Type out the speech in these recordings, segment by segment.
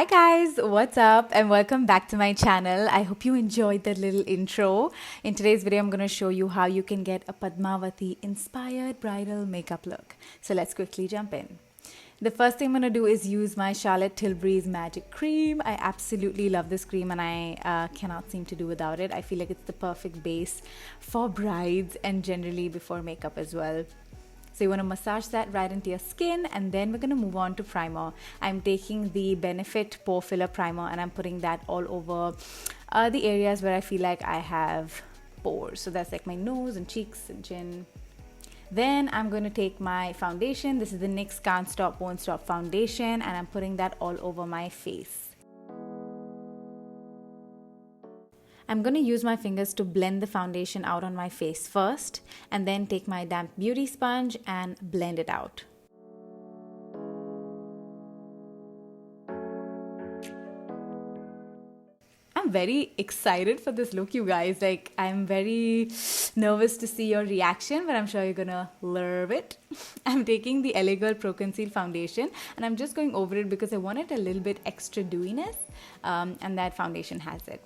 Hi guys, what's up and welcome back to my channel. I hope you enjoyed that little intro. In today's video, I'm going to show you how you can get a Padmavati inspired bridal makeup look. So let's quickly jump in. The first thing I'm going to do is use my Charlotte Tilbury's Magic Cream. I absolutely love this cream and I cannot seem to do without it. I feel like it's the perfect base for brides and generally before makeup as well. So you want to massage that right into your skin, and then we're going to move on to primer. I'm taking the Benefit Pore Filler Primer and I'm putting that all over the areas where I feel like I have pores. So that's like my nose and cheeks and chin. Then I'm going to take my foundation. This is the NYX Can't Stop Won't Stop foundation, and I'm putting that all over my face. I'm going to use my fingers to blend the foundation out on my face first, and then take my damp beauty sponge and blend it out. I'm very excited for this look, you guys. Like, I'm very nervous to see your reaction, but I'm sure you're gonna love it. I'm taking the LA Girl Pro Conceal foundation and I'm just going over it because I wanted a little bit extra dewiness, and that foundation has it.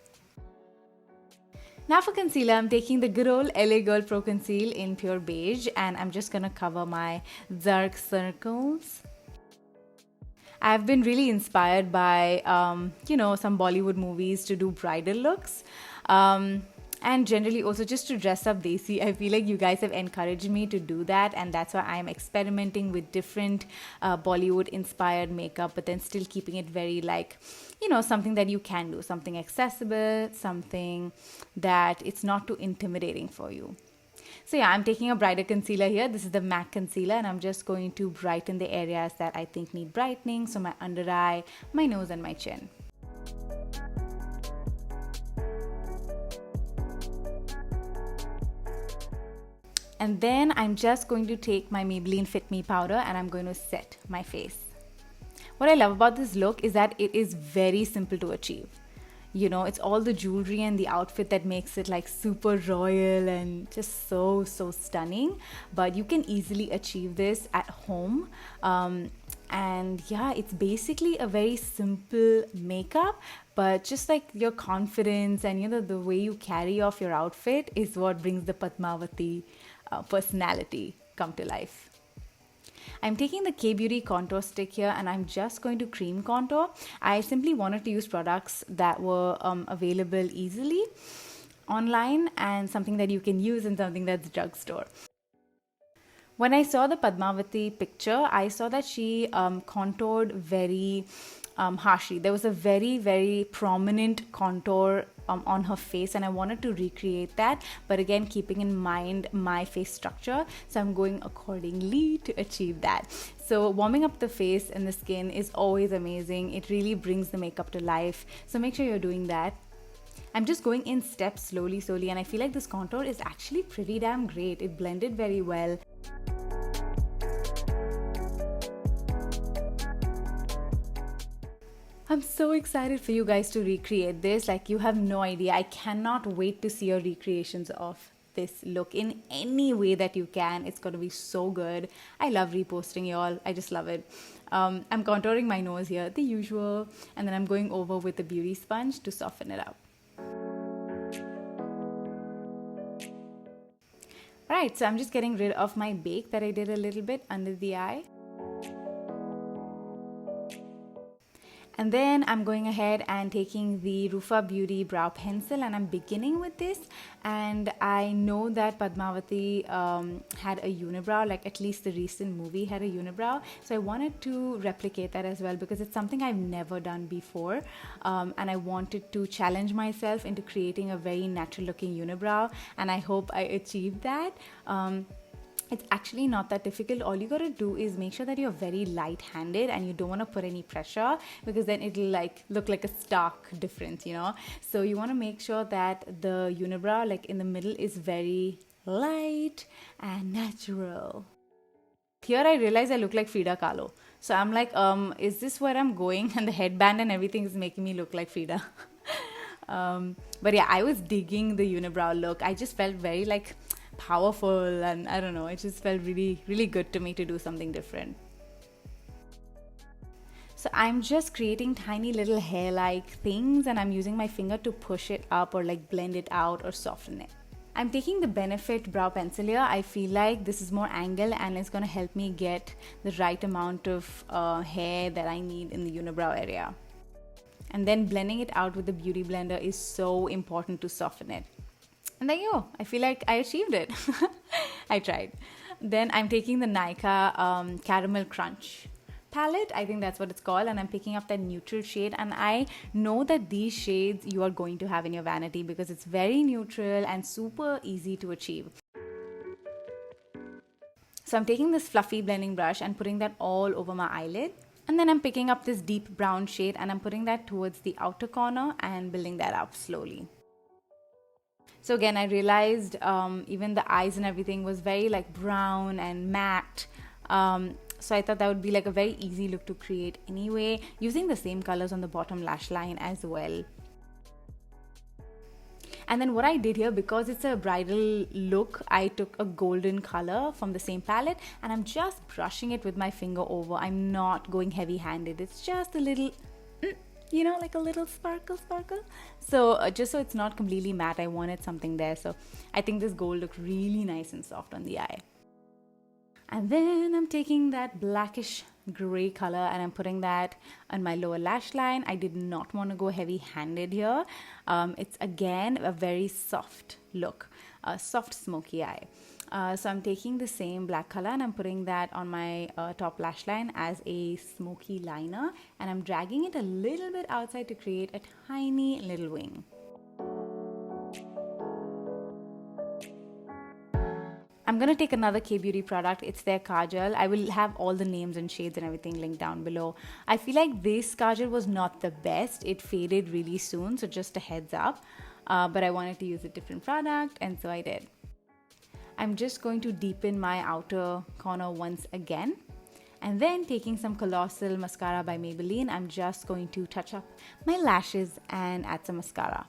Now for concealer, I'm taking the good old LA Girl Pro Conceal in Pure Beige, and I'm just gonna cover my dark circles. I've been really inspired by, some Bollywood movies to do bridal looks. And generally also just to dress up desi. I feel like you guys have encouraged me to do that, and that's why I'm experimenting with different Bollywood inspired makeup, but then still keeping it very something that you can do, something accessible, something that it's not too intimidating for you. So yeah, I'm taking a brighter concealer here. This is the MAC concealer, and I'm just going to brighten the areas that I think need brightening. So my under eye, my nose and my chin. And then I'm just going to take my Maybelline Fit Me powder and I'm going to set my face. What I love about this look is that it is very simple to achieve. You know, it's all the jewelry and the outfit that makes it like super royal and just so stunning. But you can easily achieve this at home. And yeah, it's basically a very simple makeup, but just like your confidence and the way you carry off your outfit is what brings the Padmavati personality come to life. I'm taking the K-Beauty contour stick here and I'm just going to cream contour. I simply wanted to use products that were available easily online and something that you can use in something that's drugstore. When I saw the Padmavati picture, I saw that she contoured very harshly. There was a very prominent contour on her face, and I wanted to recreate that, but again keeping in mind my face structure, so I'm going accordingly to achieve that. So warming up the face and the skin is always amazing. It really brings the makeup to life, so make sure you're doing that. I'm just going in steps slowly, and I feel like this contour is actually pretty damn great. It blended very well. I'm so excited for you guys to recreate this. Like, you have no idea. I cannot wait to see your recreations of this look in any way that you can. It's going to be so good. I love reposting y'all. I just love it. I'm contouring my nose here, the usual, and then I'm going over with the beauty sponge to soften it up. Alright, so I'm just getting rid of my bake that I did a little bit under the eye. And then I'm going ahead and taking the Rufa Beauty Brow Pencil and I'm beginning with this. And I know that Padmavati had a unibrow, like at least the recent movie had a unibrow. So I wanted to replicate that as well because it's something I've never done before. And I wanted to challenge myself into creating a very natural looking unibrow. And I hope I achieved that. It's actually not that difficult. All you gotta do is make sure that you're very light-handed and you don't want to put any pressure, because then it'll look like a stark difference, So you want to make sure that the unibrow, like in the middle, is very light and natural. Here I realize I look like Frida Kahlo. So I'm like, is this where I'm going? And the headband and everything is making me look like Frida. But yeah, I was digging the unibrow look. I just felt very powerful, and I don't know, it just felt really good to me to do something different. So I'm just creating tiny little hair-like things, and I'm using my finger to push it up or like blend it out or soften it. I'm taking the Benefit brow pencil here. I feel like this is more angle and it's going to help me get the right amount of hair that I need in the unibrow area. And then blending it out with the Beauty Blender is so important to soften it. And there you go. I feel like I achieved it. I tried. Then I'm taking the Nykaa Caramel Crunch palette, I think that's what it's called, and I'm picking up that neutral shade, and I know that these shades you are going to have in your vanity because it's very neutral and super easy to achieve. So I'm taking this fluffy blending brush and putting that all over my eyelid, and then I'm picking up this deep brown shade and I'm putting that towards the outer corner and building that up slowly. So again, I realized even the eyes and everything was very like brown and matte. So I thought that would be like a very easy look to create anyway, using the same colors on the bottom lash line as well. And then what I did here, because it's a bridal look, I took a golden color from the same palette and I'm just brushing it with my finger over. I'm not going heavy-handed. It's just a little, you know, like a little sparkle. So just so it's not completely matte, I wanted something there. So I think this gold looked really nice and soft on the eye. And then I'm taking that blackish gray color and I'm putting that on my lower lash line. I did not want to go heavy-handed here. It's again a very soft look, a soft smoky eye. So I'm taking the same black color and I'm putting that on my top lash line as a smoky liner, and I'm dragging it a little bit outside to create a tiny little wing. I'm going to take another K-Beauty product. It's their kajal. I will have all the names and shades and everything linked down below. I feel like this kajal was not the best. It faded really soon, so just a heads up. But I wanted to use a different product, and so I did. I'm just going to deepen my outer corner once again. And then taking some Colossal Mascara by Maybelline, I'm just going to touch up my lashes and add some mascara.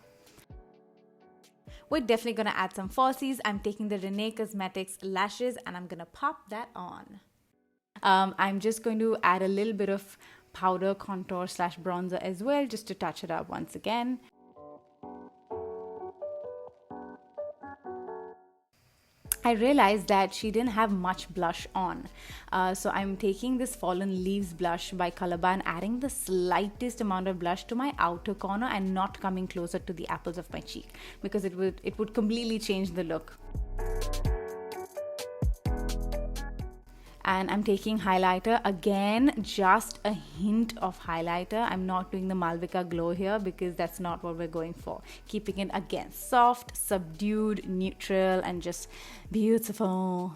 We're definitely going to add some falsies. I'm taking the René Cosmetics lashes and I'm going to pop that on. I'm just going to add a little bit of powder contour / bronzer as well, just to touch it up once again. I realized that she didn't have much blush on. So I'm taking this Fallen Leaves blush by Colorbar and adding the slightest amount of blush to my outer corner and not coming closer to the apples of my cheek, because it would completely change the look. And I'm taking highlighter, again just a hint of highlighter. I'm not doing the Malvika Glow here because that's not what we're going for. Keeping it again soft, subdued, neutral, and just beautiful.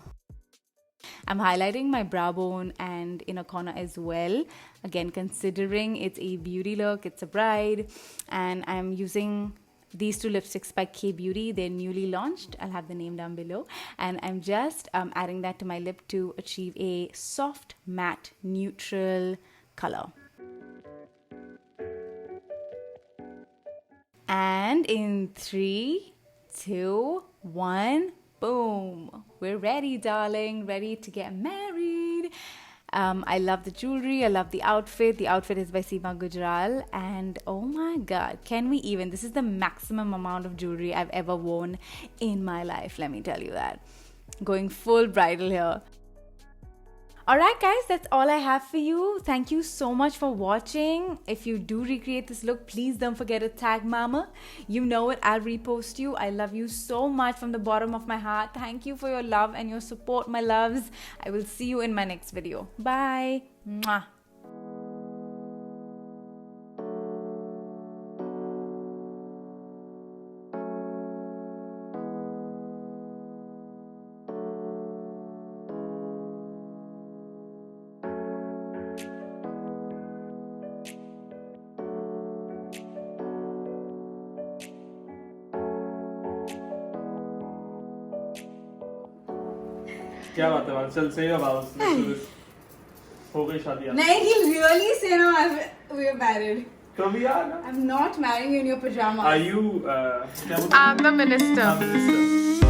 I'm highlighting my brow bone and inner corner as well. Again, considering it's a beauty look, it's a bride, and I'm using these two lipsticks by K-Beauty. They're newly launched. I'll have the name down below. And I'm just adding that to my lip to achieve a soft, matte, neutral color. And in 3, 2, 1, boom. We're ready, darling. Ready to get married. I love the jewelry. I love the outfit. The outfit is by Seema Gujral. And oh my God, can we even? This is the maximum amount of jewelry I've ever worn in my life. Let me tell you that. Going full bridal here. Alright guys, that's all I have for you. Thank you so much for watching. If you do recreate this look, please don't forget to tag Mama. You know it, I'll repost you. I love you so much from the bottom of my heart. Thank you for your love and your support, my loves. I will see you in my next video. Bye. Mwah. क्या बात है चल say your vows. Let's do this. हो गई शादी अब. नहीं, he'll really say no. We're married. तो भी यार ना. I'm not marrying you in your pajamas. Are you? I'm the minister. I'm the minister.